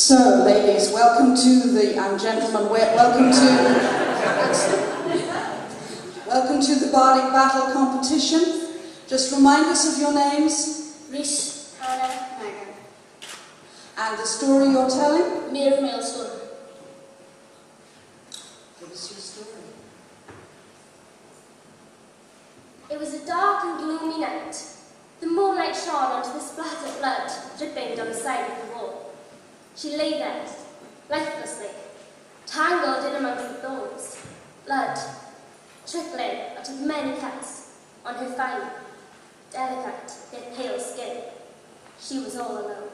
So, ladies, welcome to the, and gentlemen, welcome to the Bardic Battle competition. Just remind us of your names. Reese, Hannah, Megan. And the story you're telling? Mere Milestone. Give us your story. It was a dark and gloomy night. The moonlight shone onto the splatter of blood dripping down the side of the wall. She lay there, lifelessly, tangled in amongst the thorns, blood trickling out of many cuts on her fine, delicate, yet pale skin. She was all alone.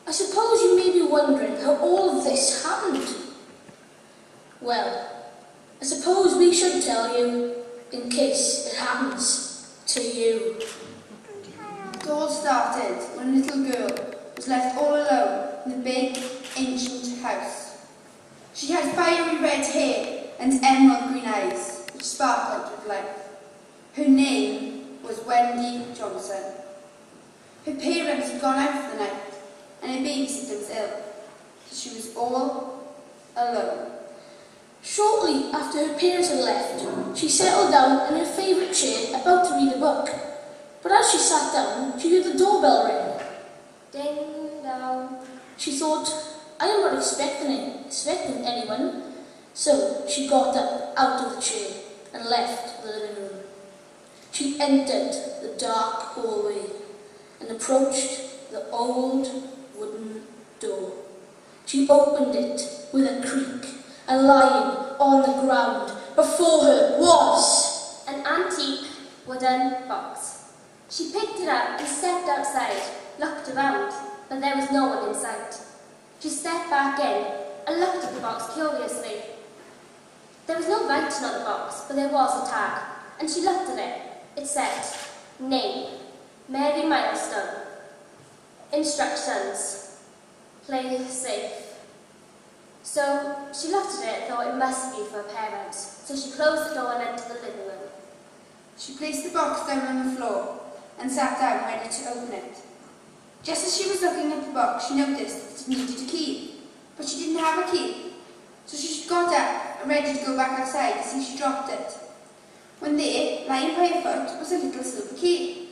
I suppose you may be wondering how all of this happened. Well, I suppose we should tell you in case it happens to you. It all started when a little girl was left all alone in the big, ancient house. She had fiery red hair and emerald green eyes, which sparkled with life. Her name was Wendy Johnson. Her parents had gone out for the night, and her babysitter was ill, so she was all alone. Shortly after her parents had left, she settled down in her favourite chair about to read a book. But as she sat down, she heard the doorbell ring. Ding dong. She thought, I am not expecting anyone. So she got up out of the chair and left the living room. She entered the dark hallway and approached the old wooden door. She opened it with a creak, and lying on the ground before her was An antique wooden box. She picked it up and stepped outside, looked around, but there was no one in sight. She stepped back in and looked at the box curiously. There was no writing on the box, but there was a tag, and she looked at it. It said, Name, Mary Milestone. Instructions, play safe. So she looked at it and thought it must be for her parents, so she closed the door and entered the living room. She placed the box down on the floor and sat down ready to open it. Just as she was looking at the box, she noticed that it needed a key, but she didn't have a key. So she got up and ready to go back outside to see she dropped it. When there, lying by her foot, was a little silver key.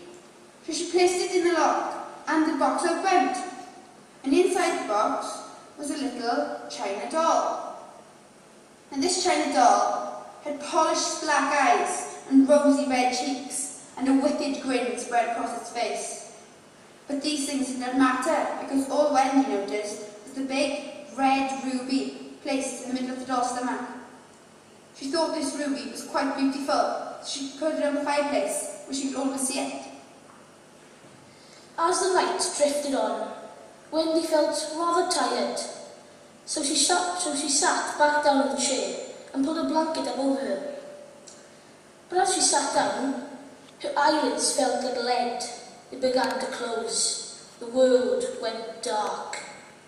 So she placed it in the lock, and the box opened. And inside the box was a little china doll. And this china doll had polished black eyes and rosy red cheeks, and a wicked grin spread across its face. But these things did not matter, because all Wendy noticed was the big red ruby placed in the middle of the doll's stomach. She thought this ruby was quite beautiful, so she put it on the fireplace, where she could almost see it. As the night drifted on, Wendy felt rather tired, so she sat back down in the chair and pulled a blanket up over her. But as she sat down, her eyelids felt like lead. They began to close. The world went dark.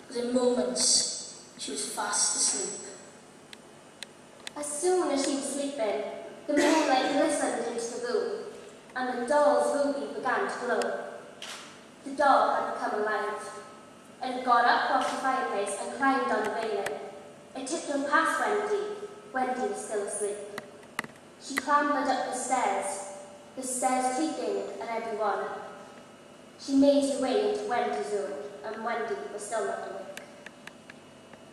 Within moments, she was fast asleep. As soon as she was sleeping, the moonlight glistened into the room, and the doll's ruby began to glow. The doll had become alive. It had got up off the fireplace and climbed on the railing. It tiptoed past Wendy. Wendy was still asleep. She clambered up the stairs creaking at every one. She made her way into Wendy's room, and Wendy was still not awake.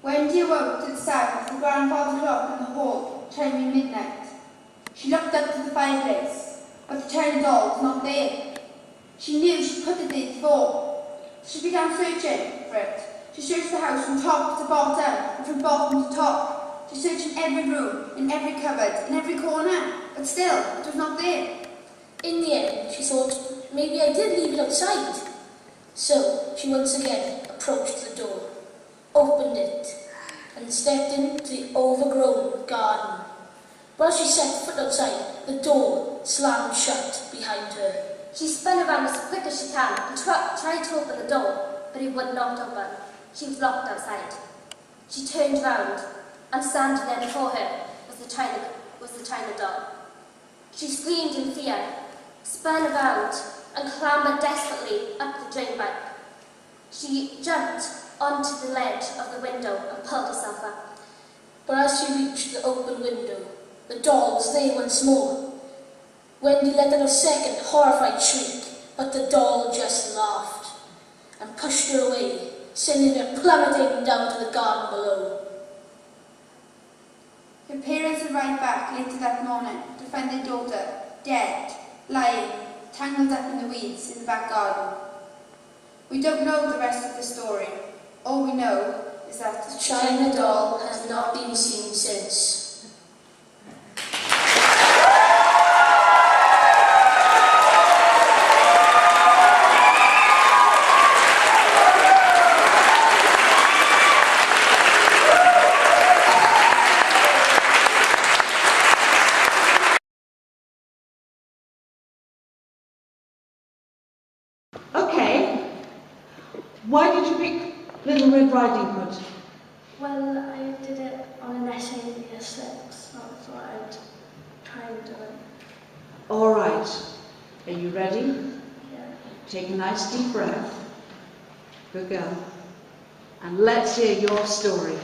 Wendy awoke to the sound of the grandfather clock in the hall chiming midnight. She looked up to the fireplace, but the china doll was not there. She knew she'd put it there before. She began searching for it. She searched the house from top to bottom and from bottom to top. She searched in every room, in every cupboard, in every corner, but still, it was not there. In the end, she thought, maybe I did leave it outside. So she once again approached the door, opened it, and stepped into the overgrown garden. But as she set foot outside, the door slammed shut behind her. She spun around as quick as she can and tried to open the door, but it would not open. She was locked outside. She turned round, and standing there before her was the china doll. She screamed in fear, spun around, and clambered desperately up the drain pipe. She jumped onto the ledge of the window and pulled herself up. But as she reached the open window, the doll was there once more. Wendy let out a second horrified shriek, but the doll just laughed and pushed her away, sending her plummeting down to the garden below. Her parents arrived back later that morning to find their daughter dead, lying, tangled up in the weeds in the back garden. We don't know the rest of the story. All we know is that The China doll has not been seen since. Okay. Why did you pick Little Red Riding Hood? Well, I did it on an essay in year 6, so I thought I'd try and do it. All right. Are you ready? Yeah. Take a nice deep breath. Good girl. And let's hear your story.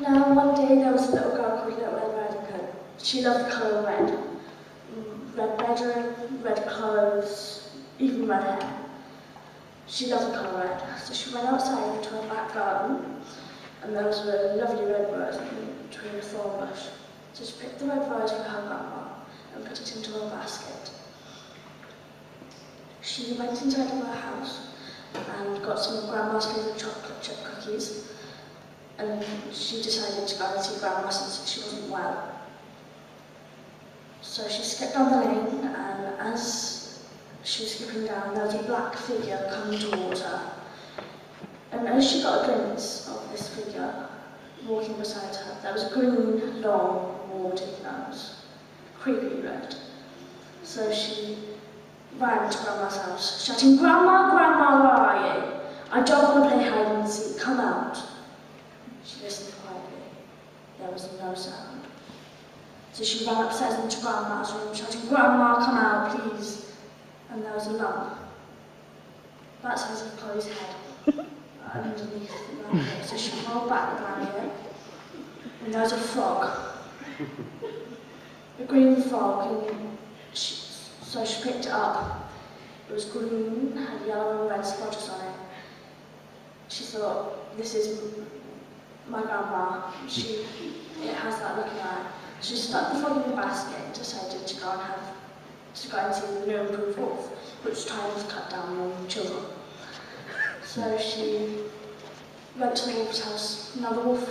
Now, one day there was a little girl called Little Red Riding Hood. She loved the colour red. Red bedroom, red clothes, even red hair. She loved the colour red, so she went outside into her back garden, and there was a lovely red rose between a thorn bush. So she picked the red rose for her grandma and put it into her basket. She went inside of her house and got some of Grandma's favourite chocolate chip cookies, and she decided to go and see Grandma since she wasn't well. So she skipped down the lane, and as she was skipping down, there was a black figure coming towards her. And as she got a glimpse of this figure walking beside her, there was a green, long, warted nose, creepy red. So she ran to Grandma's house, shouting, "Grandma, Grandma, where are you? I don't want to play hide and seek, come out." She listened quietly. There was no sound. So she ran upstairs into Grandma's room, shouting, "Grandma, come out, please." And there was a lump, that size of Chloe's head, underneath the blanket. So she rolled back the blanket, and there was a frog, a green frog, and so she picked it up. It was green, had yellow and red splotches on it. She thought, this is my grandma. It has that look in her eye. She stuck the frog in the basket and decided to go and see the new improved wolf, which time was cut down on children. So she went to the wolf's house. Now the wolf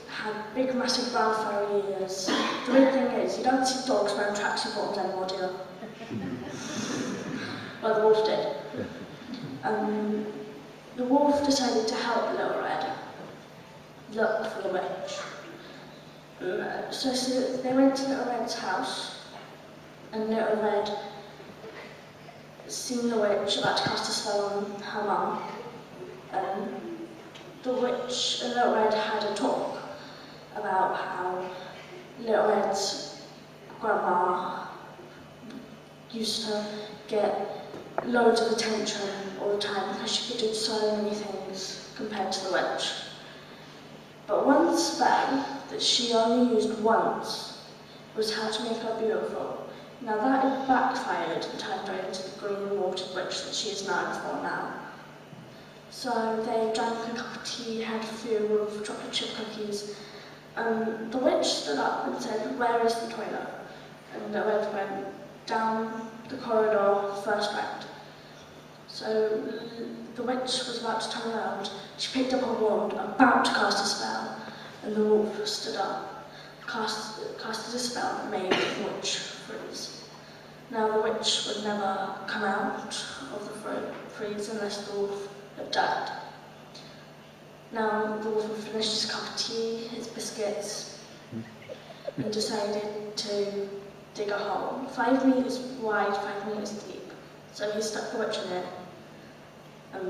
had big, massive brown furry ears. The weird thing is, you don't see dogs wearing tracksuit bottoms anymore, do you? Well, the wolf did. The wolf decided to help Little Red look for the witch. So they went to Little Red's house, and Little Red seen the witch about to cast a spell on her mum. The witch and Little Red had a talk about how Little Red's grandma used to get loads of attention all the time because she could do so many things compared to the witch. But one spell that she only used once was how to make her beautiful. Now that had backfired and turned her into the green watered witch that she is known for now. So they drank a cup of tea, had a few of chocolate chip cookies, and the witch stood up and said, "Where is the toilet?" And the witch went down the corridor, first round. So the witch was about to turn around. She picked up her wand, about to cast a spell, and the wolf stood up, casted a spell that made the witch freeze. Now the witch would never come out of the freeze unless the wolf had died. Now the wolf had finished his cup of tea, his biscuits, and decided to dig a hole, 5 meters wide, 5 meters deep. So he stuck the witch in it, and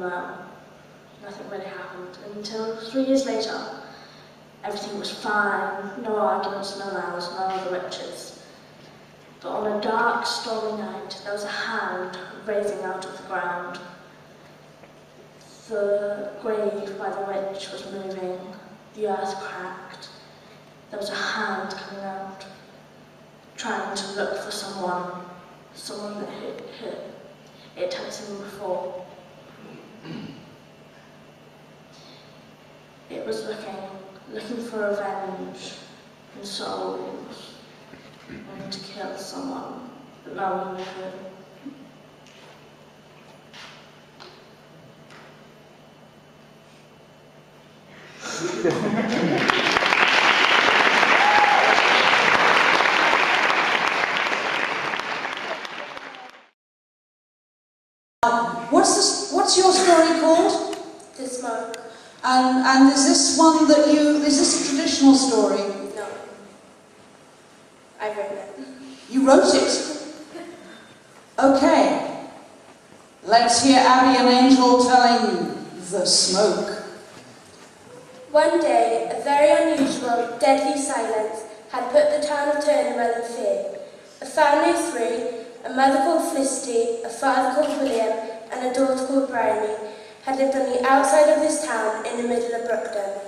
nothing really happened until 3 years later. Everything was fine, no arguments, no rows, no other witches. But on a dark, stormy night, there was a hand raising out of the ground. The grave by the witch was moving, the earth cracked. There was a hand coming out, trying to look for someone that it had seen before. It was looking for revenge and souls, and to kill someone, but no one knew who. What's your story called? The smoke. And is this one that is this a traditional story? No. I've written it. You wrote it? Okay. Let's hear Abby and Angel telling the smoke. One day, a very unusual, deadly silence had put the town of Turnham in fear. A family of three, a mother called Felicity, a father called William, and a daughter called Bryony, had lived on the outside of this town in the middle of Brookden.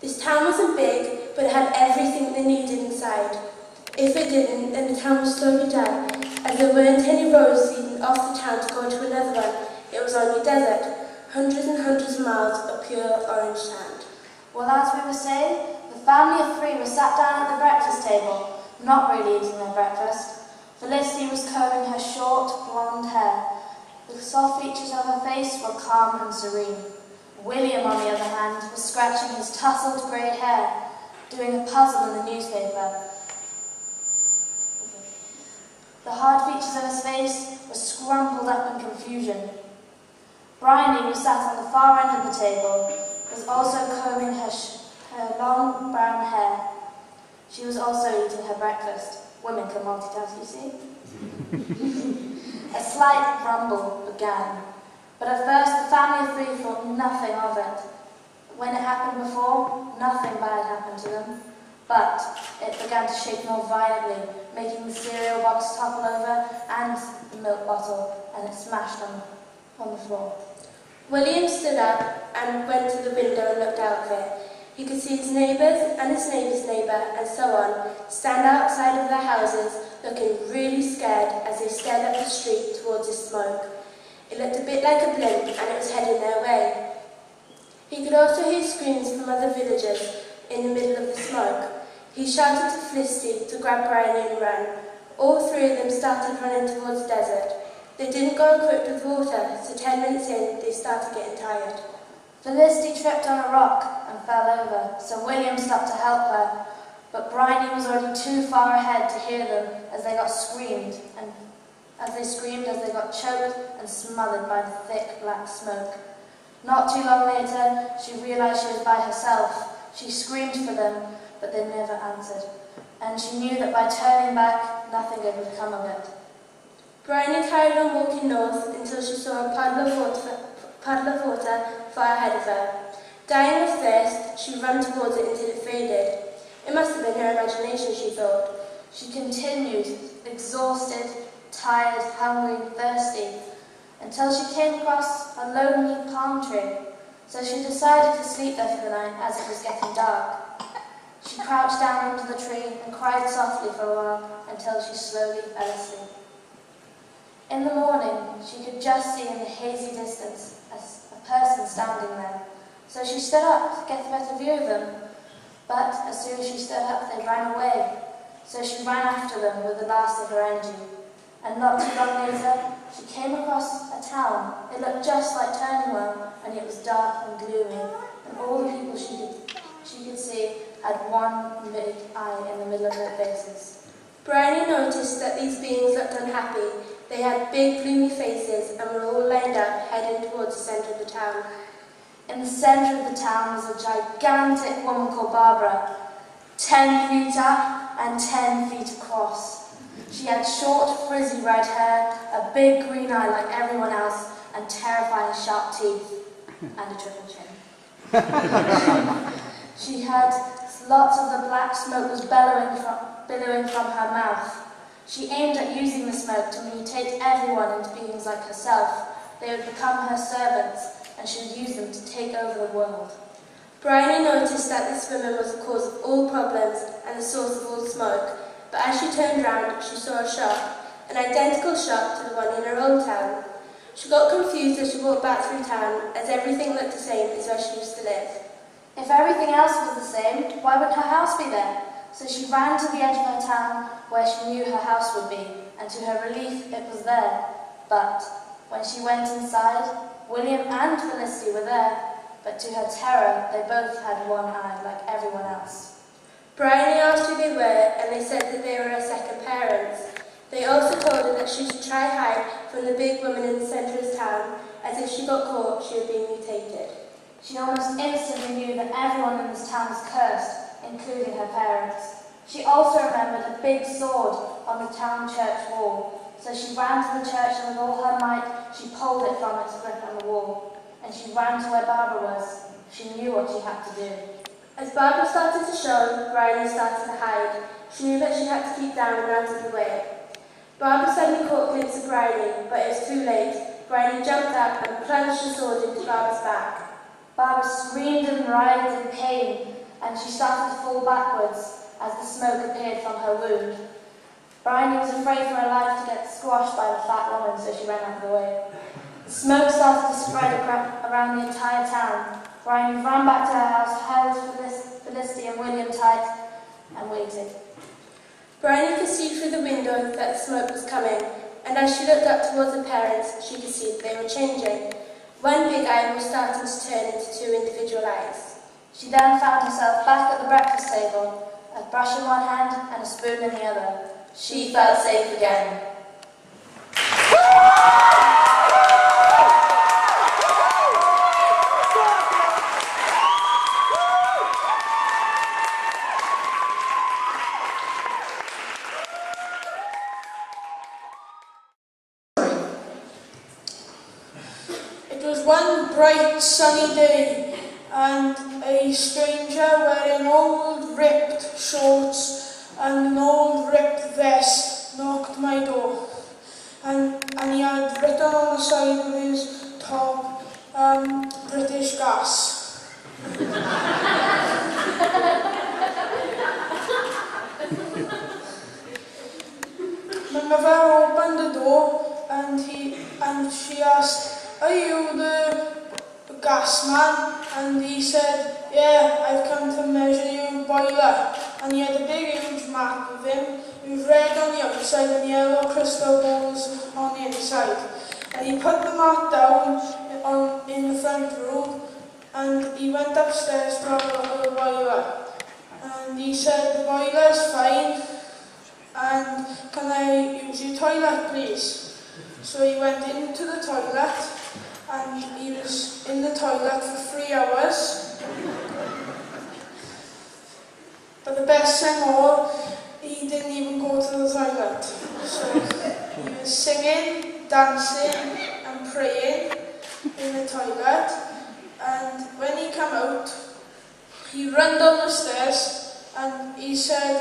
This town wasn't big, but it had everything they needed inside. If it didn't, then the town would slowly die, as there weren't any roads leading off the town to go to another one. It was only desert, hundreds and hundreds of miles of pure orange sand. Well, as we were saying, the family of three were sat down at the breakfast table, not really eating their breakfast. Felicity was combing her short, blonde hair. The soft features of her face were calm and serene. William, on the other hand, was scratching his tousled grey hair, doing a puzzle in the newspaper. The hard features of his face were scrumpled up in confusion. Bryony, who sat on the far end of the table, was also combing her long brown hair. She was also eating her breakfast. Women can multitask, you see. A slight rumble began, but at first the family of three thought nothing of it. When it happened before, nothing bad happened to them, but it began to shake more violently, making the cereal box topple over and the milk bottle, and it smashed on the floor. William stood up and went to the window and looked out of it. He could see his neighbours and his neighbour's neighbour and so on stand outside of their houses looking really scared as they stared up the street towards the smoke. It looked a bit like a blimp and it was heading their way. He could also hear screams from other villagers in the middle of the smoke. He shouted to Felicity to grab Bryony and run. All three of them started running towards the desert. They didn't go equipped with water, so 10 minutes in they started getting tired. Felicity tripped on a rock and fell over, so William stopped to help her, but Bryony was already too far ahead to hear them as they screamed as they got choked and smothered by the thick black smoke. Not too long later, she realised she was by herself. She screamed for them, but they never answered, and she knew that by turning back, nothing good would come of it. Bryony carried on walking north until she saw a puddle of water far ahead of her. Dying of thirst, she ran towards it until it faded. It must have been her imagination, she thought. She continued, exhausted, tired, hungry, thirsty, until she came across a lonely palm tree. So she decided to sleep there for the night as it was getting dark. She crouched down under the tree and cried softly for a while until she slowly fell asleep. In the morning, she could just see in the hazy distance a person standing there. So she stood up to get a better view of them. But as soon as she stood up, they ran away. So she ran after them with the last of her energy. And not too long later, she came across a town. It looked just like Turnham, and it was dark and gloomy. And all the people she could see had one big eye in the middle of their faces. Bryony noticed that these beings looked unhappy. They had big, gloomy faces and were all lined up, heading towards the centre of the town. In the centre of the town was a gigantic woman called Barbara, 10 feet up and 10 feet across. She had short, frizzy red hair, a big green eye like everyone else, and terrifying sharp teeth, and a triple chin. She had lots of the black smoke was billowing from her mouth. She aimed at using the smoke to mutate everyone into beings like herself. They would become her servants, and she would use them to take over the world. Bryony noticed that this woman was the cause of all problems and the source of all smoke, but as she turned round, she saw a shop, an identical shop to the one in her old town. She got confused as she walked back through town, as everything looked the same as where she used to live. If everything else was the same, why wouldn't her house be there? So she ran to the edge of her town where she knew her house would be, and to her relief it was there. But when she went inside, William and Felicity were there, but to her terror they both had one eye like everyone else. Bryony asked who they were, and they said that they were her second parents. They also told her that she should try hide from the big woman in the centre of the town, as if she got caught she had been mutated. She almost instantly knew that everyone in this town was cursed, including her parents. She also remembered a big sword on the town church wall, so she ran to the church and with all her might she pulled it from its grip on the wall. And she ran to where Barbara was. She knew what she had to do. As Barbara started to show, Bryony started to hide. She knew that she had to keep down and out of the way. Barbara suddenly caught a glimpse of Bryony, but it was too late. Bryony jumped up and plunged the sword into Barbara's back. Barbara screamed and writhed in pain, and she started to fall backwards as the smoke appeared from her wound. Bryony was afraid for her life to get squashed by the fat woman, so she ran out of the way. The smoke started to spread around the entire town. Bryony ran back to her house, held Felicity and William tight, and waited. Bryony could see through the window that the smoke was coming, and as she looked up towards her parents, she could see that they were changing. One big eye was starting to turn into two individual eyes. She then found herself back at the breakfast table, a brush in one hand and a spoon in the other. She felt safe again. It was one bright sunny day, and a stranger wearing old ripped shorts and an old ripped vest knocked my door. And he had written on the side of his top, British Gas. My mother opened the door and she asked, "Are you the gas man?" And he said, "Yeah, I've come to measure your boiler." And he had a big huge map with him. It was red on the outside and yellow crystal balls on the inside. And he put the map down in the front room, and he went upstairs to have a look at the boiler. And he said, "The boiler's fine, and can I use your toilet, please?" So he went into the toilet, and he was in the toilet for 3 hours. But the best thing of all, he didn't even go to the toilet. So he was singing, dancing and praying in the toilet. And when he came out, he ran down the stairs and he said,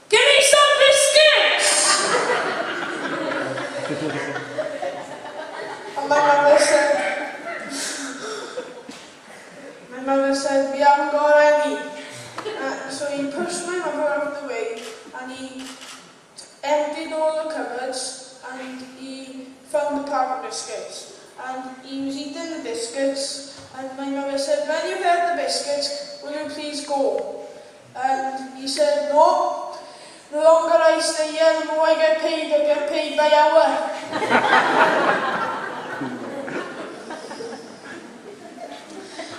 "Give me some biscuits!" And my mother said, "We haven't got any." So he pushed my mother out of the way and he emptied all the cupboards and he found a pack of biscuits. And he was eating the biscuits and my mother said, "When you've had the biscuits, will you please go?" And he said, "No, the longer I stay here, the more I get paid by hour."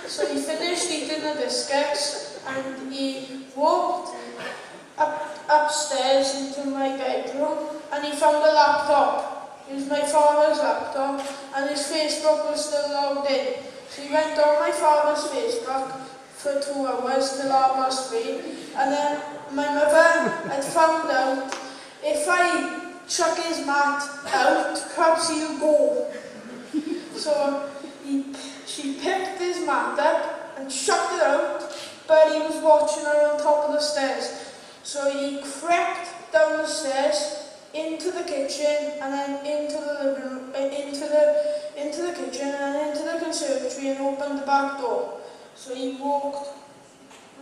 So he finished eating the biscuits and he walked upstairs into my bedroom and he found a laptop. It was my father's laptop and his Facebook was still logged in. So he went on my father's Facebook for 2 hours till 3:30, and then my mother had found out if I chuck his mat out, perhaps he'll go. So she picked his mat up and chucked it out, but he was watching her on top of the stairs. So he crept down the stairs into the kitchen and then into the living room, into the into the kitchen and into the conservatory and opened the back door. So he walked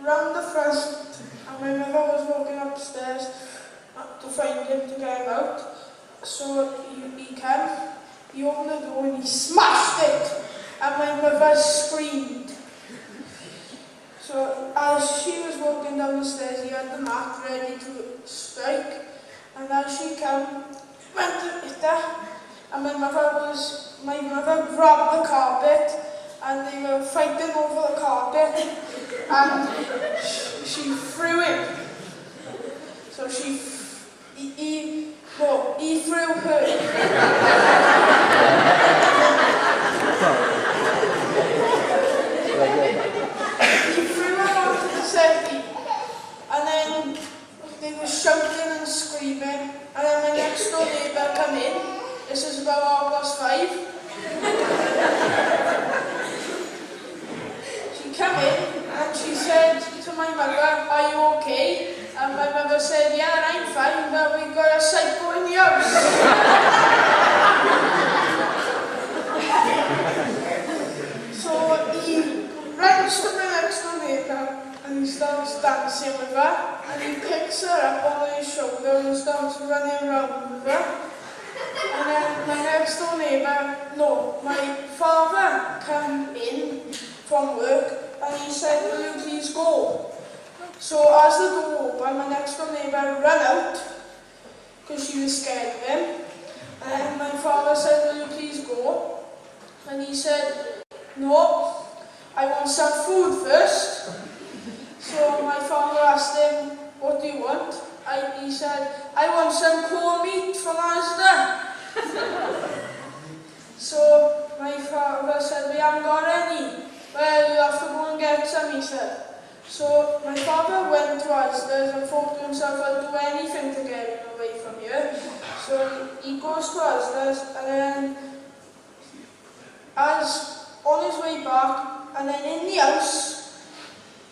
round the front, and my mother was walking upstairs to find him to get him out. So he came, he opened the door and he smashed it, and my mother screamed. So as she was walking down the stairs, he had the mat ready to strike, and as she came, went to hit her, and my mother grabbed the carpet, and they were fighting over the carpet, and she threw him. So he threw her. He threw her onto the settee, and then they were shouting and screaming, and then my next door neighbour came in. This is about 5:30. She came in and she said to my mother, "Are you okay?" And my mother said, "Yeah, I'm fine, but we've got a psycho in the house." So he runs to the next door neighbour and he starts dancing with her, and he picks her up on his shoulder and starts running around with her. And then my next door neighbour, my father came in from work and he said, "Will you please go?" So as the door opened, my next door neighbour ran out because she was scared of him. And my father said, "Will you please go?" And he said, "No, I want some food first." So my father asked him, "What do you want?" He said, "I want some corned meat from Asda." So my father said, "We haven't got any." "Well, you have to go and get some," he said. So my father went to Asda's and thought to himself, "I'll do anything to get him away from here." So he goes to Asda's, and then as on his way back, and then in the house,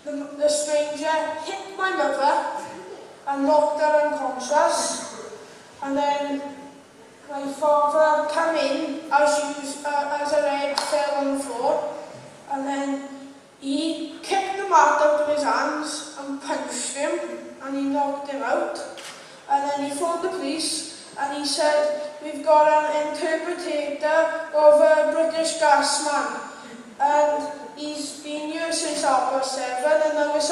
the stranger hit my mother and knocked her unconscious, and then my father came in as her head fell on the floor, and then he kicked the mat out of his hands and punched him, and he knocked him out. And then he phoned the police, and he said, "We've got an interpreter of a British gas man, and he's been here since 7:30, and now it's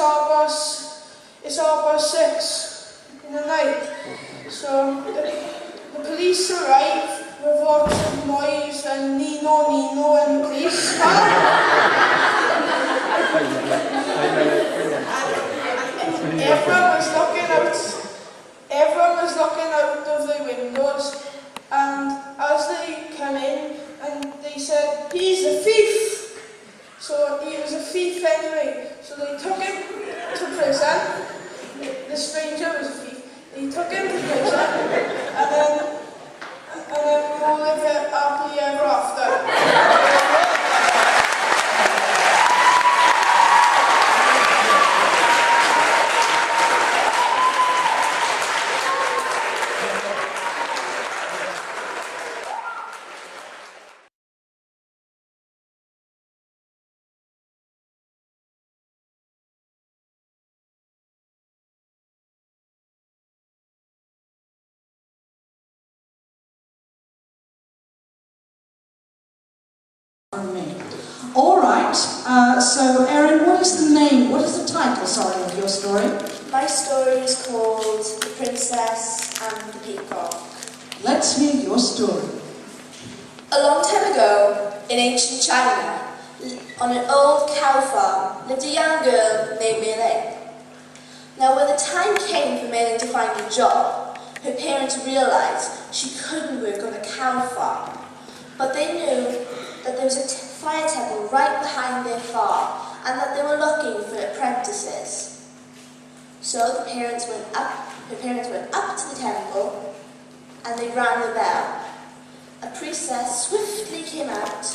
6:30 in the night." So the police arrived with lots of noise and Nino and the police car. Everyone was looking out of the windows, and as they came in, and they said, "He's a thief." So he was a thief anyway. So they took him to prison. The stranger was a thief. They took him to prison, and then we all lived happily ever after. All right, so Erin, what is the title, of your story? My story is called The Princess and the Peacock. Let's hear your story. A long time ago, in ancient China, on an old cow farm, lived a young girl named Mei. Now, when the time came for Mei to find a job, her parents realized she couldn't work on a cow farm, but they knew that there was a fire temple right behind their farm, and that they were looking for apprentices. So her parents went up to the temple, and they rang the bell. A priestess swiftly came out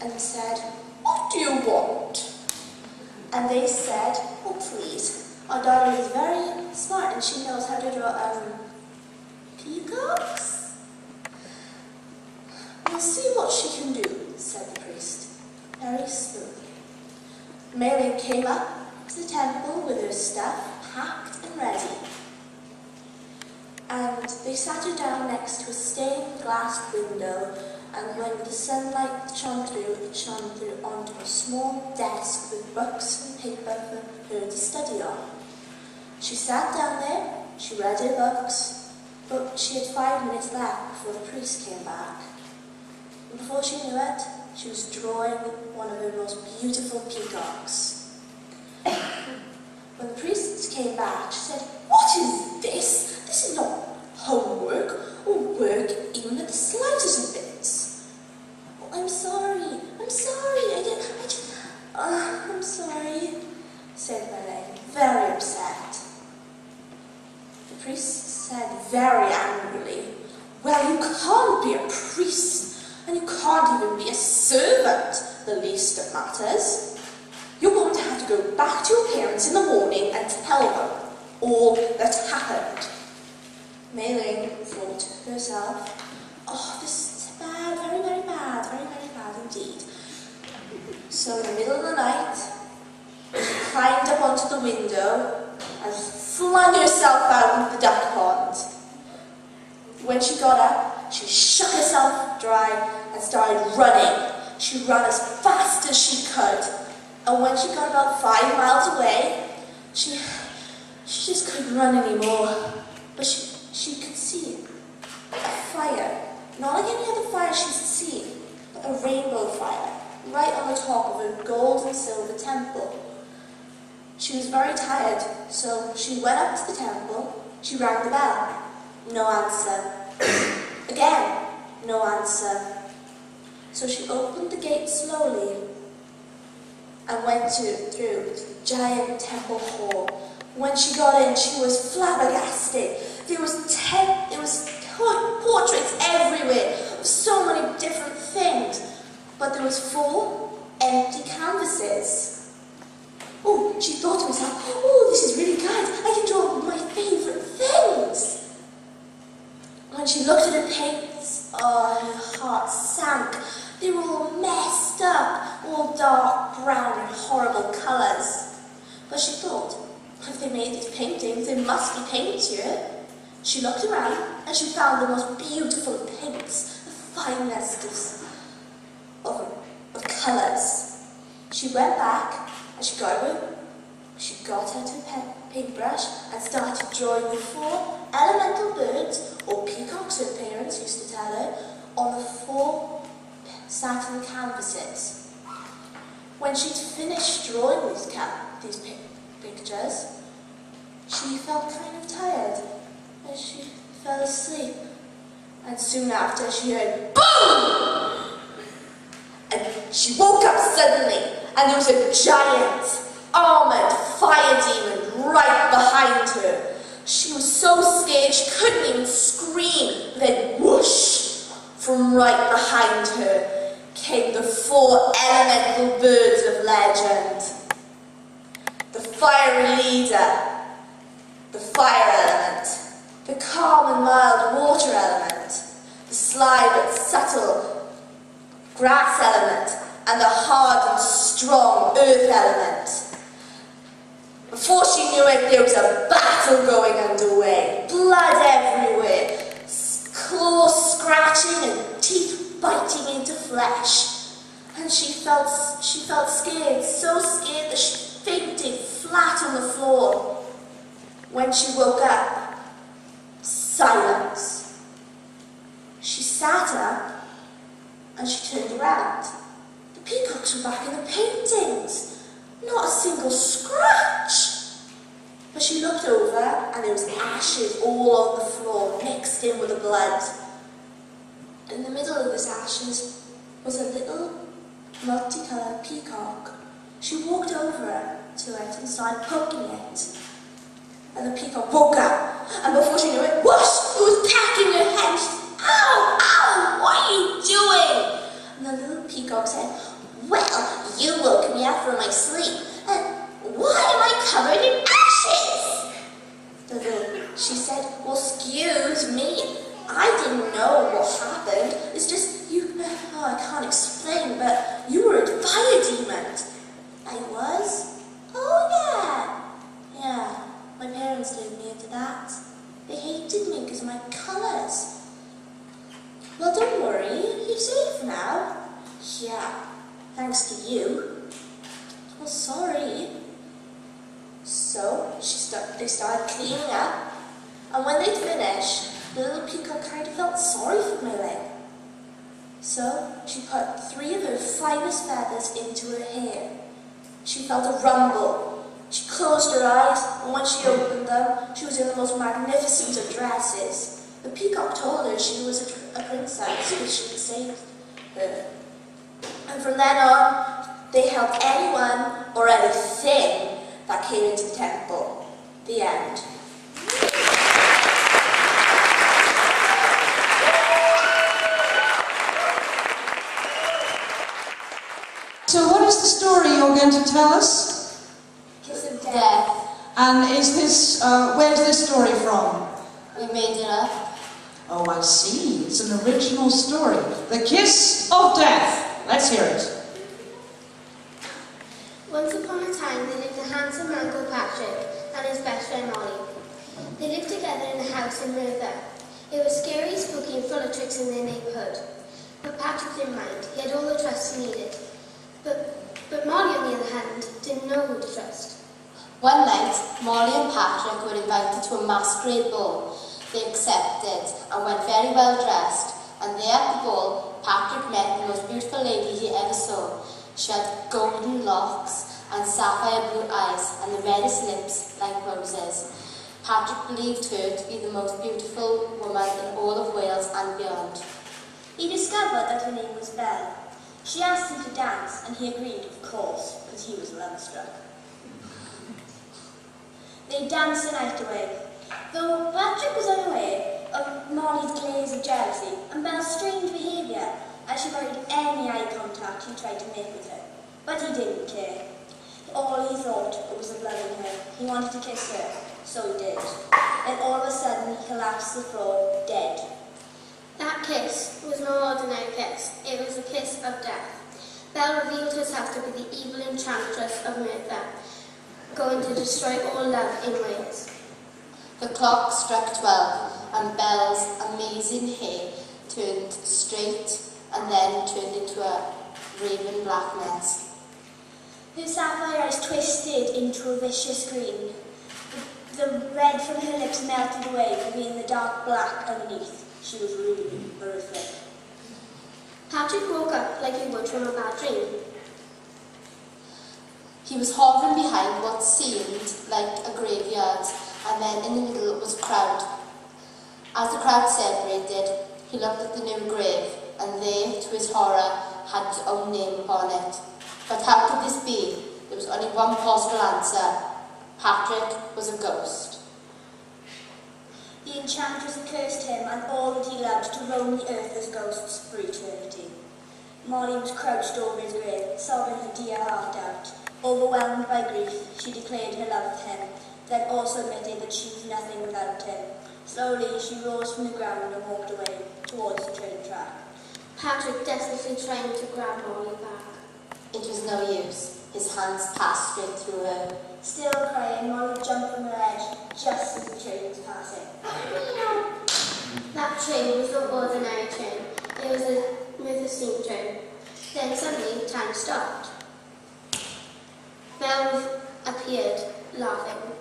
and said, "What do you want?" And they said, "Oh, please, our daughter is very smart and she knows how to draw peacocks." "We'll see what she can do," said the priest, very slowly. Merlin came up to the temple with her stuff packed and ready. And they sat her down next to a stained glass window, and when the sunlight shone through, it shone through onto a small desk with books and paper for her to study on. She sat down there, she read her books, but she had 5 minutes left before the priest came back. And before she knew it, she was drawing one of her most beautiful peacocks. When the priest came back, she said, "What is this? This is not homework or work even at the slightest bit." "Oh, I'm sorry, I'm sorry, said Merlin, very upset. The priest said very angrily, "Well, you can't be a priest, and you can't even be a servant, the least of matters. You're going to have to go back to your parents in the morning and tell them all that happened." Mei-ling thought to herself, "Oh, this is bad, very, very bad indeed." So in the middle of the night, she climbed up onto the window and flung herself out into the duck pond. When she got up, she shook herself dry and started running. She ran as fast as she could, and when she got about 5 miles away, she just couldn't run anymore. But she could see a fire, not like any other fire she'd seen, but a rainbow fire, right on the top of a gold and silver temple. She was very tired, so she went up to the temple, she rang the bell. No answer. Again, no answer. So she opened the gate slowly and went through the giant temple hall. When she got in, she was flabbergasted. There was portraits everywhere of so many different things, but there was 4 empty canvases. Oh, she thought to herself, "Oh, this is really good. I can draw my favourite things." When she looked at her paints, oh, her heart sank. They were all messed up, all dark brown and horrible colours. But she thought, if they made these paintings, they must be paints here. She looked around and she found the most beautiful paints, the finest of colours. She went back and she got out her paintbrush and started drawing the 4 elemental birds, or peacocks her parents used to tell her, on the 4 satin canvases. When she'd finished drawing these pictures, she felt kind of tired and she fell asleep. And soon after she heard boom! And she woke up suddenly and there was a giant armoured fire demon right behind her. She was so scared she couldn't even scream. Then whoosh, from right behind her came the 4 elemental birds of legend. The fiery leader, the fire element, the calm and mild water element, the sly but subtle grass element, and the hard and strong earth element. Before she knew it, there was a battle going underway. Blood everywhere, claws scratching and teeth biting into flesh. And she felt scared, so scared that she fainted flat on the floor. When she woke up, silence. She sat up and she turned around. The peacocks were back in the paintings. Not a single scratch. But she looked over and there was ashes all on the floor, mixed in with the blood. In the middle of this ashes was a little multicoloured peacock. She walked over to it and started poking it. And the peacock woke up, and before she knew it, whoosh, it was pecking her head. She said, "Ow, ow, what are you doing?" And the little peacock said, "Well, you woke me up from my sleep, and why am I covered in ashes?" She said, "Well, excuse me, I didn't know what happened. It's just, you Oh, I can't explain, but you were a fire demon. I was? Oh, yeah. Yeah, my parents didn't me into that. They hated me because of my colours. Well, don't worry, you're safe now. Yeah, thanks to you. Well, sorry. So, they started cleaning up, and when they'd finished, the little peacock kind of felt sorry for my leg. So, she put 3 of her finest feathers into her hair. She felt a rumble. She closed her eyes, and when she opened them, she was in the most magnificent of dresses. The peacock told her she was a princess because she had saved her. And from then on, they helped anyone or anything that came into the temple. The end. So what is the story you're going to tell us? Kiss of death. And is this, where's this story from? We made it up. Oh, I see. It's an original story. The Kiss of Death. Let's hear it. Once upon a time, there lived a handsome man called Patrick and his best friend Molly. They lived together in a house in Merthyr. It was scary, spooky, and full of tricks in their neighbourhood. But Patrick didn't mind. He had all the trust he needed. But Molly, on the other hand, didn't know who to trust. One night, Molly and Patrick were invited to a masquerade ball. They accepted and went very well dressed, and there at the ball, Patrick met the most beautiful lady he ever saw. She had golden locks and sapphire blue eyes and the reddest lips like roses. Patrick believed her to be the most beautiful woman in all of Wales and beyond. He discovered that her name was Belle. She asked him to dance, and he agreed, of course, because he was love-struck. They danced the night away, though Patrick was unaware of Molly's glaze of jealousy and Belle's strange behaviour as she avoided any eye contact he tried to make with her. But he didn't care. All he thought was of loving her. He wanted to kiss her, so he did. Then all of a sudden he collapsed to the floor, dead. That kiss was no ordinary kiss. It was the kiss of death. Belle revealed herself to be the evil enchantress of Merthyr, going to destroy all love in Wales. The clock struck 12, and Belle's amazing hair turned straight and then turned into a raven black mess. Her sapphire eyes twisted into a vicious green. The red from her lips melted away, revealing the dark black underneath. She was really horrific. Patrick woke up like he would from a bad dream. He was hovering behind what seemed like a graveyard, and then in the middle was a crowd. As the crowd separated, he looked at the new grave, and there, to his horror, had his own name upon it. But how could this be? There was only one possible answer. Patrick was a ghost. The enchantress cursed him and all that he loved to roam the earth as ghosts for eternity. Molly was crouched over his grave, sobbing her dear heart out. Overwhelmed by grief, she declared her love for him, then also admitted that she was nothing without him. Slowly, she rose from the ground and walked away towards the train track. Patrick desperately trying to grab Molly back. It was no use. His hands passed straight through her. Still crying, Molly jumped from the ledge just as the train was passing. That train was no ordinary train. It was a Merthyr steam train. Then suddenly, time stopped. Belle appeared, laughing.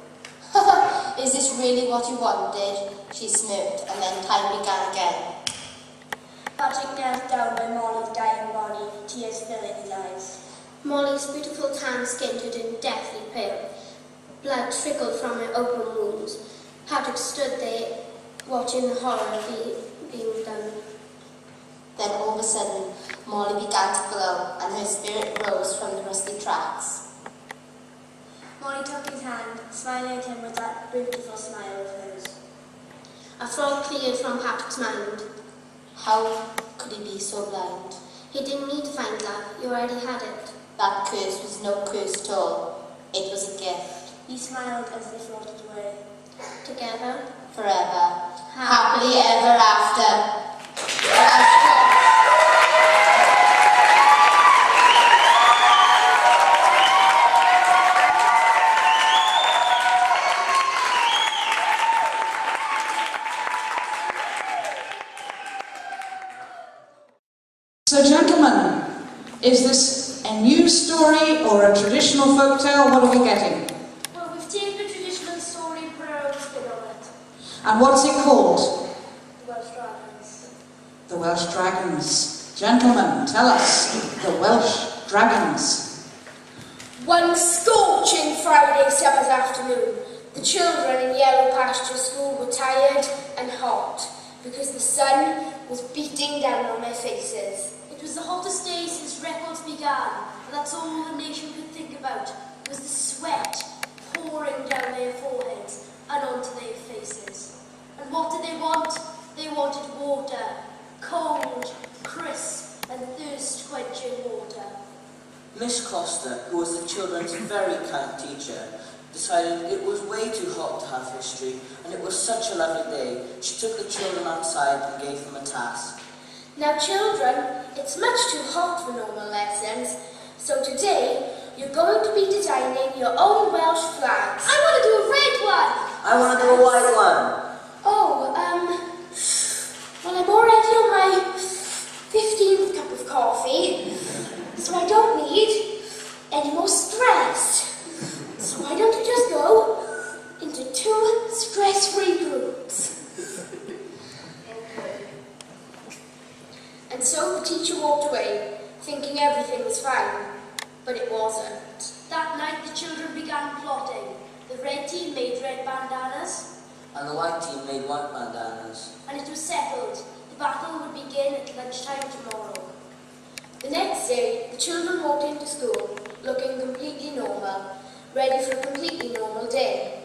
Is this really what you wanted? She smirked, and then time began again. Patrick knelt down by Molly's dying body, tears filling his eyes. Molly's beautiful tan skin turned deathly pale. Blood trickled from her open wounds. Patrick stood there, watching the horror being done. Then all of a sudden, Molly began to glow, and her spirit rose from the rusty tracks. Molly took his hand, smiling at him with that beautiful smile of hers. A thought cleared from Patrick's mind. How could he be so blind? He didn't need to find love, he already had it. That curse was no curse at all. It was a gift. He smiled as they floated away. Together, Forever. Happily ever after. Is this a new story or a traditional folktale? What are we getting? Well, we've taken a traditional story and put our own spin on it. And what's it called? The Welsh Dragons. The Welsh Dragons. Gentlemen, tell us, the Welsh Dragons. One scorching Friday summer's afternoon, the children in Yellow Pasture School were tired and hot because the sun was beating down on their faces. It was the hottest day since records began, and that's all the nation could think about, was the sweat pouring down their foreheads and onto their faces. And what did they want? They wanted water, cold, crisp and thirst-quenching water. Miss Costa, who was the children's very kind teacher, decided it was way too hot to have history, and it was such a lovely day. She took the children outside and gave them a task. Now children, it's much too hot for normal lessons, so today you're going to be designing your own Welsh flags. I want to do a red one! I want to do a white one. Oh, well I'm already on my 15th cup of coffee, so I don't need any more stress. So why don't you just go into 2 stress-free groups? And so the teacher walked away, thinking everything was fine, but it wasn't. That night the children began plotting. The red team made red bandanas, And the white team made white bandanas. and it was settled. The battle would begin at lunchtime tomorrow. The next day, the children walked into school, looking completely normal, ready for a completely normal day.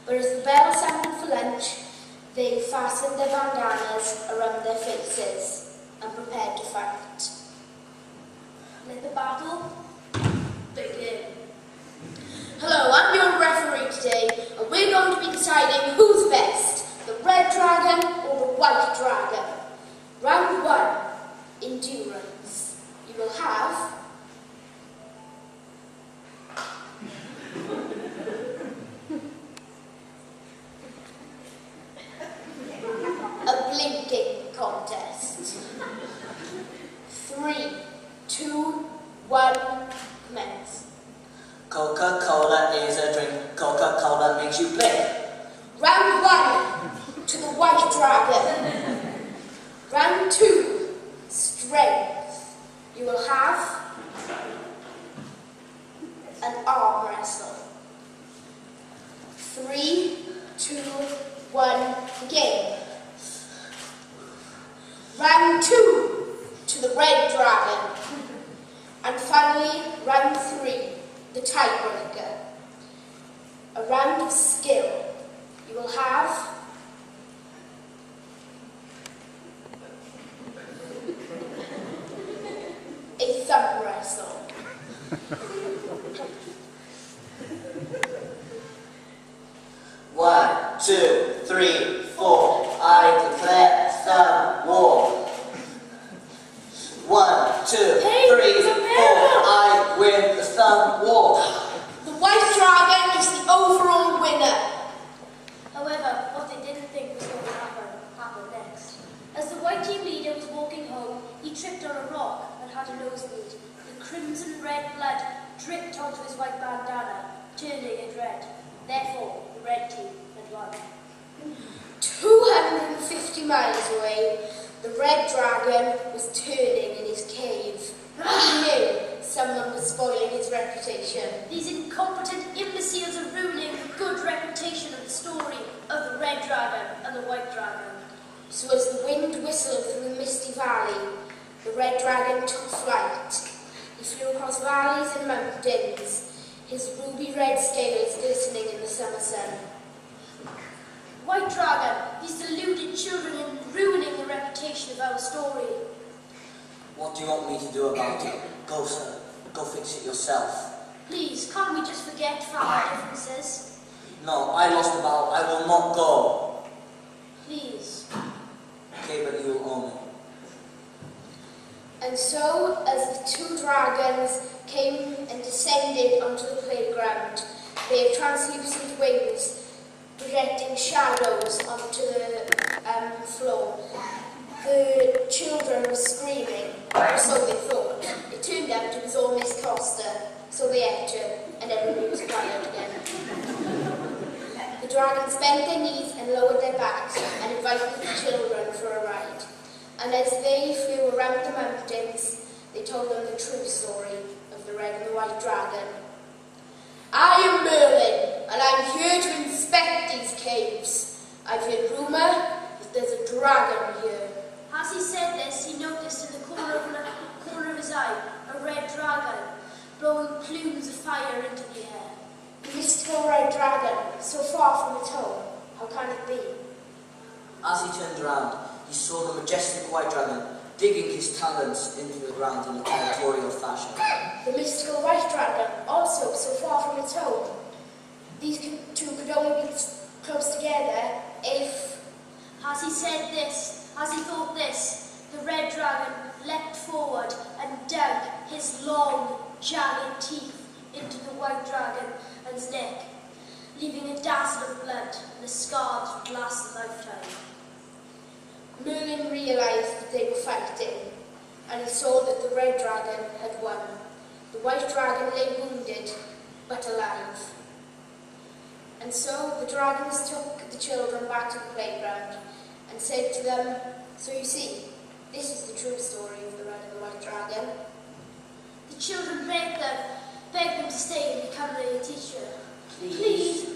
But as the bell sounded for lunch, they fastened their bandanas around their faces and prepared to fight. Let the battle begin. Hello, I'm your referee today, and we're going to be deciding who's best, the red dragon or the white dragon. Round 1, endurance. You will have a blinking contest. 3, 2, 1, commence. Coca-Cola is a drink. Coca-Cola makes you blink. Round 1, to the white dragon. Round 2, strength. You will have an arm wrestle. 3, 2, 1, begin. Round 2, to the red dragon. And finally, round 3, the tiebreaker. A round of skill. You will have a thumb wrestle. One, two, three, 4. I declare thumb war. 1, 2, 3, 4. I win the thumb war. The white dragon is the overall winner. However, what they didn't think was going to happened next. As the white team leader was walking home, he tripped on a rock and had a nosebleed. The crimson red blood dripped onto his white bandana, turning it red. Therefore, the red team had won. 250 miles away, the red dragon was turning in his cave. He knew someone was spoiling his reputation. These incompetent imbeciles are ruining the good reputation of the story of the red dragon and the white dragon. So as the wind whistled through the misty valley, the red dragon took flight. He flew across valleys and mountains, his ruby red scales glistening in the summer sun. White dragon, these deluded children are ruining the reputation of our story. What do you want me to do about it? Go, sir. Go fix it yourself. Please, can't we just forget family differences? No, I lost the battle. I will not go. Please. Okay, but you will own it. And so, as the 2 dragons came and descended onto the playground, they had translucent wings, projecting shadows onto the floor. The children were screaming, or so they thought. It turned out dragons bent their knees and lowered their backs and invited the children for a ride. And as they flew around the mountains, they told them the true story of the red and the white dragon. I am Merlin, and I'm here to inspect these caves. I've heard rumour that there's a dragon here. As he said this, he noticed in the corner of his eye a red dragon, blowing plumes of fire into the air. The mystical red dragon, so far from its home, how can it be? As he turned around, he saw the majestic white dragon digging his talons into the ground in a territorial fashion. The mystical white dragon, also so far from its home. These two could only be close together if... As he said this, as he thought this, the red dragon leapt forward and dug his long, jagged teeth into the white dragon's neck, leaving a dazzle of blood and a scar that would last a lifetime. Merlin realised that they were fighting, and he saw that the red dragon had won. The white dragon lay wounded, but alive. And so the dragons took the children back to the playground and said to them, "So you see, this is the true story of the red and the white dragon." The children begged them to stay and become their teacher. Please.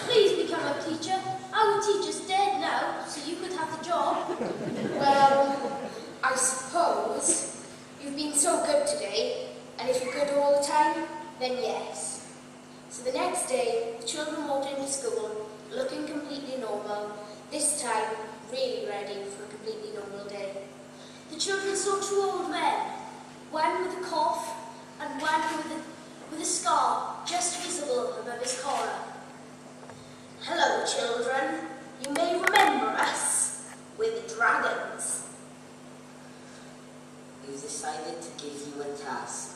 Please become a teacher. Our teacher's dead now, so you could have the job. Well, I suppose you've been so good today, and if you're good all the time, then yes. So the next day, the children walked into school, looking completely normal, this time really ready for a completely normal day. The children saw two old men, one with a cough and one with a scar just visible above his collar. "Hello, children. You may remember us. We're the dragons." We've decided to give you a task.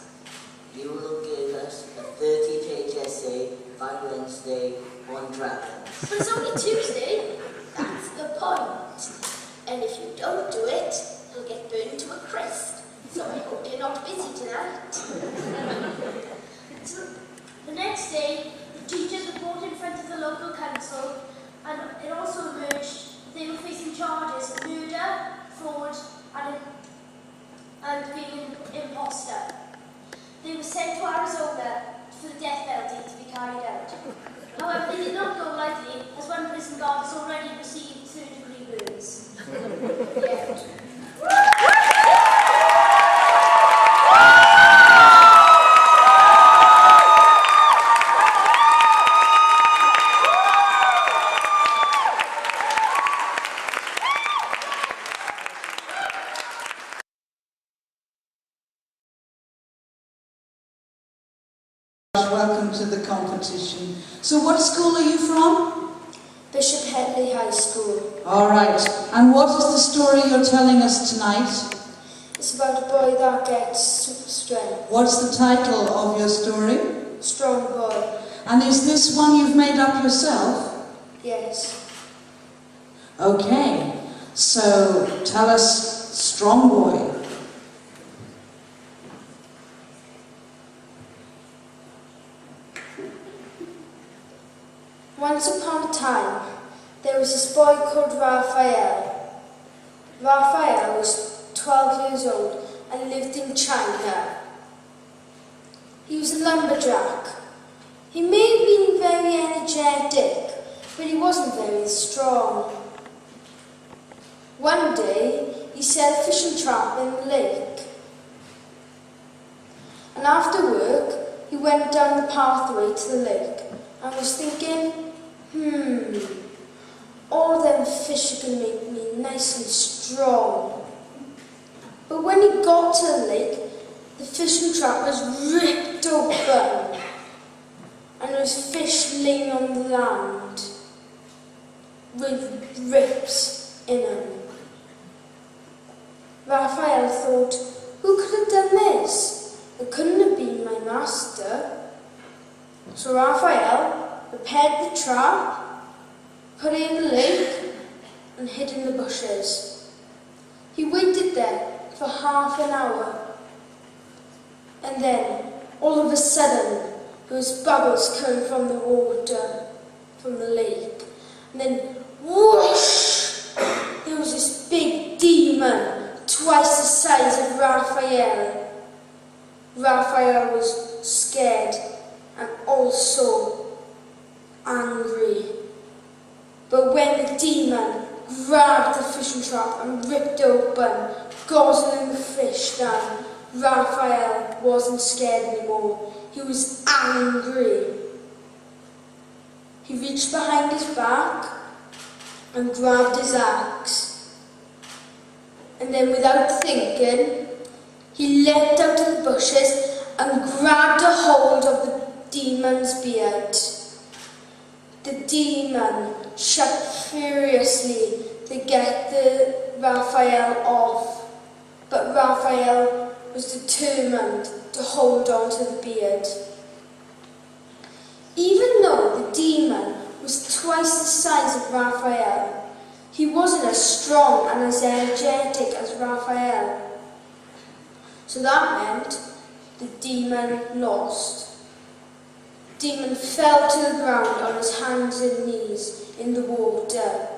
You will give us a 30-page essay by Wednesday on dragons. But it's only Tuesday. That's the point. And if you don't do it, you'll get burned to a crisp. So I hope you're not busy tonight. So the next day, the teachers were brought in front of the local council, and it also emerged that they were facing charges of murder, fraud, and being an imposter. They were sent to Arizona for the death penalty to be carried out. However, they did not go lightly, as one prison guard has already received 3rd-degree burns. Welcome to the competition. So what school are you from? Bishop Headley High School. All right. And what is the story you're telling us tonight? It's about a boy that gets super strength. What's the title of your story? Strong Boy. And is this one you've made up yourself? Yes. Okay. So tell us, Strong Boy. Once upon a time, there was this boy called Raphael. Raphael was 12 years old and lived in China. He was a lumberjack. He may have been very energetic, but he wasn't very strong. One day, he set a fishing trap in the lake. And after work, he went down the pathway to the lake and was thinking, all them fish can make me nice and strong. But when he got to the lake, the fishing trap was ripped open, and there was fish laying on the land with rips in them. Raphael thought, who could have done this? It couldn't have been my master. So Raphael prepared the trap, put it in the lake, and hid in the bushes. He waited there for half an hour, and then, all of a sudden, there was bubbles coming from the water, from the lake. And then, whoosh! There was this big demon, twice the size of Raphael. Raphael was scared and also angry. But when the demon grabbed the fishing trap and ripped open, guzzling the fish down, Raphael wasn't scared anymore. He was angry. He reached behind his back and grabbed his axe. And then without thinking, he leapt out of the bushes and grabbed a hold of the demon's beard. The demon shot furiously to get the Raphael off, but Raphael was determined to hold on to the beard. Even though the demon was twice the size of Raphael, he wasn't as strong and as energetic as Raphael. So that meant the demon lost. The demon fell to the ground on his hands and knees in the water.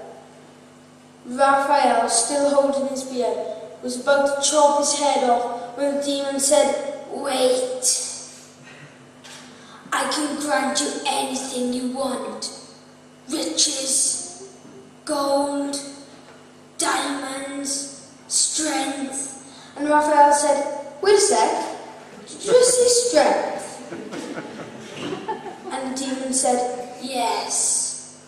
Raphael, still holding his beard, was about to chop his head off when the demon said, "Wait. I can grant you anything you want. Riches, gold, diamonds, strength." And Raphael said, "Wait a sec, did you just say strength?" And the demon said, "Yes."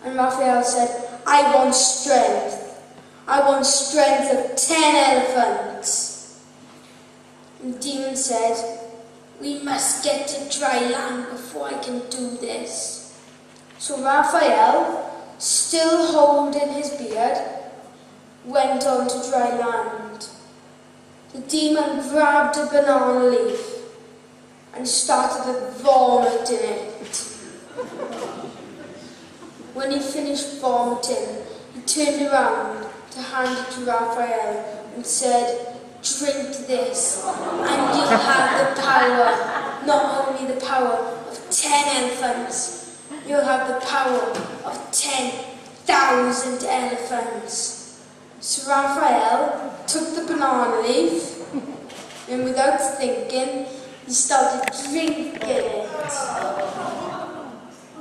And Raphael said, "I want strength. I want strength of 10 elephants. And the demon said, "We must get to dry land before I can do this." So Raphael, still holding his beard, went on to dry land. The demon grabbed a banana leaf and started vomiting it. When he finished vomiting, he turned around to hand it to Raphael and said, "Drink this, and you'll have the power, not only the power of 10 elephants, you'll have the power of 10,000 elephants." So Raphael took the banana leaf, and without thinking, he started drinking it.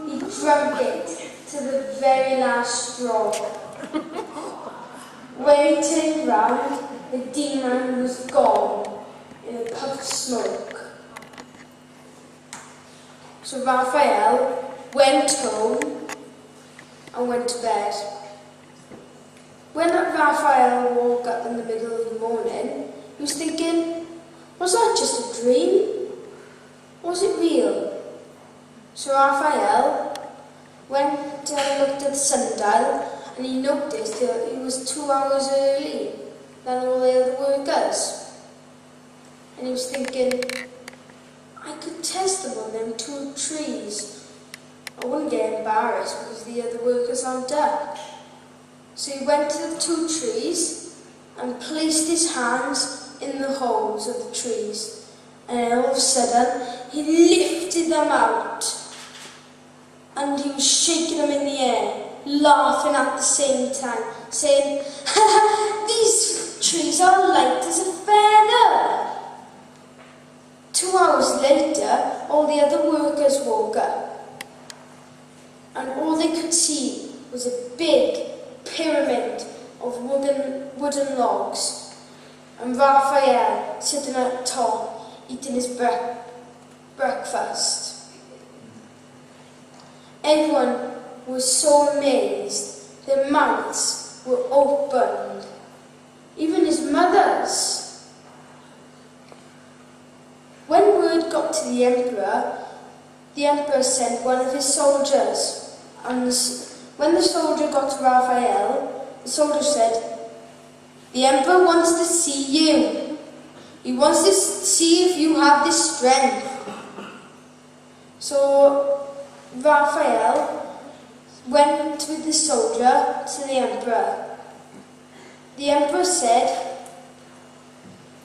He drank it to the very last straw. When he turned round, the demon was gone in a puff of smoke. So Raphael went home and went to bed. When Raphael woke up in the middle of the morning, he was thinking, was that just a dream? Or was it real? So Raphael went and looked at the sundial, and he noticed that it was 2 hours early than all the other workers. And he was thinking, I could test them on them 2 trees. I wouldn't get embarrassed because the other workers aren't up. So he went to the 2 trees and placed his hands in the holes of the trees. And then all of a sudden, he lifted them out. And he was shaking them in the air, laughing at the same time, saying, "These trees are light as a feather." 2 hours later, all the other workers woke up, and all they could see was a big pyramid of wooden logs, and Raphael sitting at the top, eating his breakfast. Everyone was so amazed, their mouths were opened, even his mother's. When word got to the emperor sent one of his soldiers, and when the soldier got to Raphael, the soldier said, "The emperor wants to see you. He wants to see if you have this strength." So Raphael went with the soldier to the emperor. The emperor said,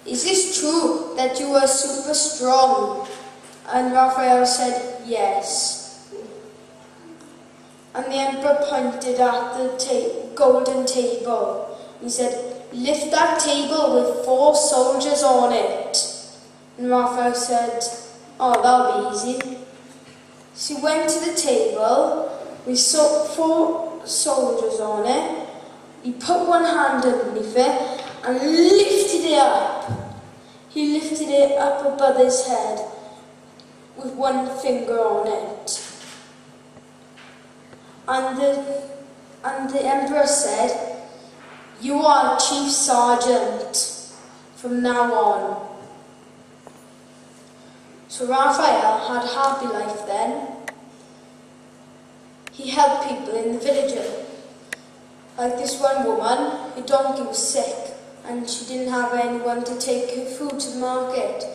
"Is this true that you are super strong?" And Raphael said, "Yes." And the emperor pointed at the golden table. He said, "Lift that table with 4 soldiers on it." And Raphael said, "Oh, that'll be easy." So he went to the table with 4 soldiers on it. He put one hand underneath it and lifted it up. He lifted it up above his head with one finger on it. And the emperor said, "You are chief sergeant from now on." So Raphael had a happy life then. He helped people in the village. Like this one woman, her donkey was sick and she didn't have anyone to take her food to the market.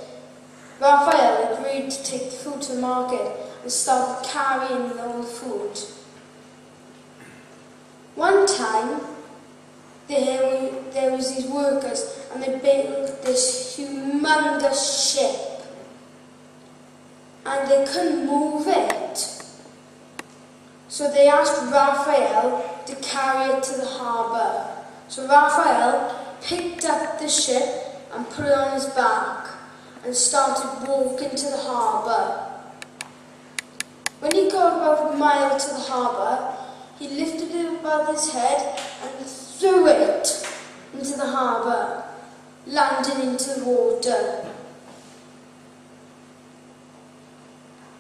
Raphael agreed to take the food to the market and started carrying all the food. One time, there was these workers and they built this humongous ship and they couldn't move it. So they asked Raphael to carry it to the harbour. So Raphael picked up the ship and put it on his back and started walking to the harbour. When he got about a mile to the harbour, he lifted it above his head and threw it into the harbour, landing into the water.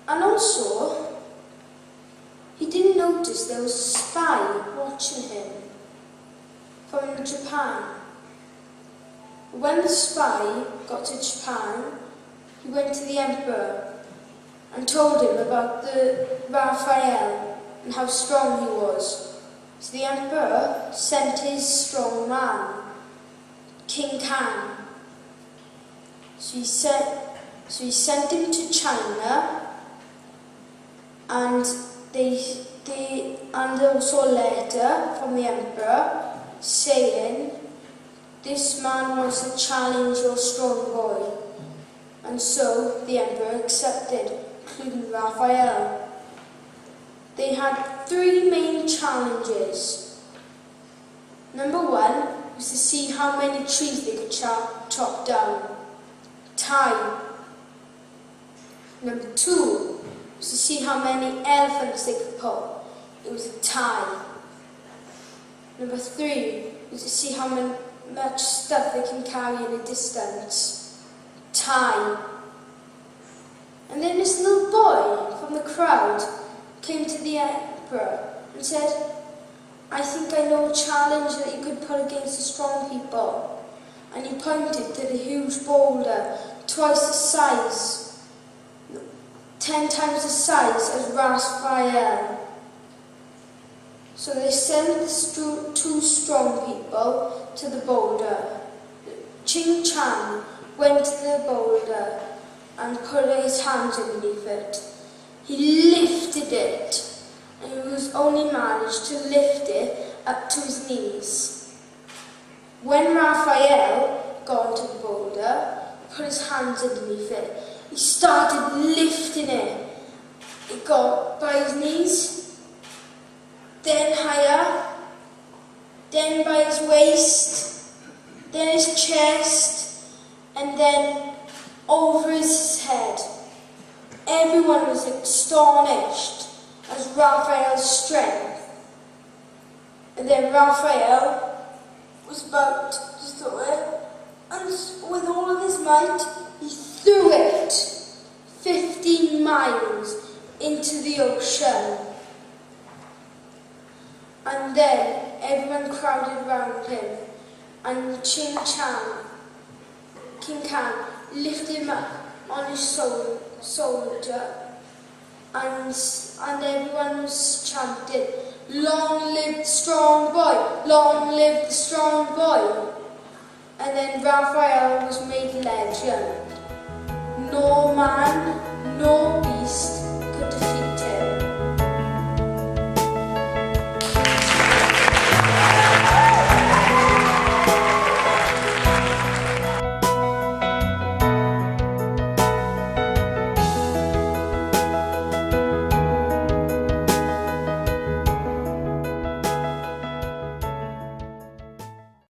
And also, he didn't notice there was a spy watching him from Japan. When the spy got to Japan, he went to the emperor and told him about the Raphael and how strong he was. So the emperor sent his strong man, King Khan. So he sent him to China, and and also a letter from the emperor saying, "This man wants to challenge your strong boy." And so the emperor accepted, including Raphael. They had 3 main challenges. Number 1 was to see how many trees they could chop down. Time. Number 2 was to see how many elephants they could pull. It was a tie. Number 3 was to see how much stuff they can carry in a distance. Tie. And then this little boy from the crowd came to the emperor and said, "I think I know a challenge that you could put against the strong people." And he pointed to the huge boulder, twice the size, 10 times the size as Raphael. So they sent the 2 strong people to the boulder. Ching Chan went to the boulder and put his hands underneath it. He lifted it, and he was only managed to lift it up to his knees. When Raphael got onto the boulder, put his hands underneath it, he started lifting it. It got by his knees, then higher, then by his waist, then his chest, and then over his head. Everyone was astonished at Raphael's strength. And then Raphael was about to throw it, and with all of his might, he threw it 15 miles into the ocean. And then everyone crowded around him, and King Khan lifted him up on his soldier, and everyone was chanting, "Long live the strong boy! Long live the strong boy!" And then Raphael was made legend. No man, no beast could defeat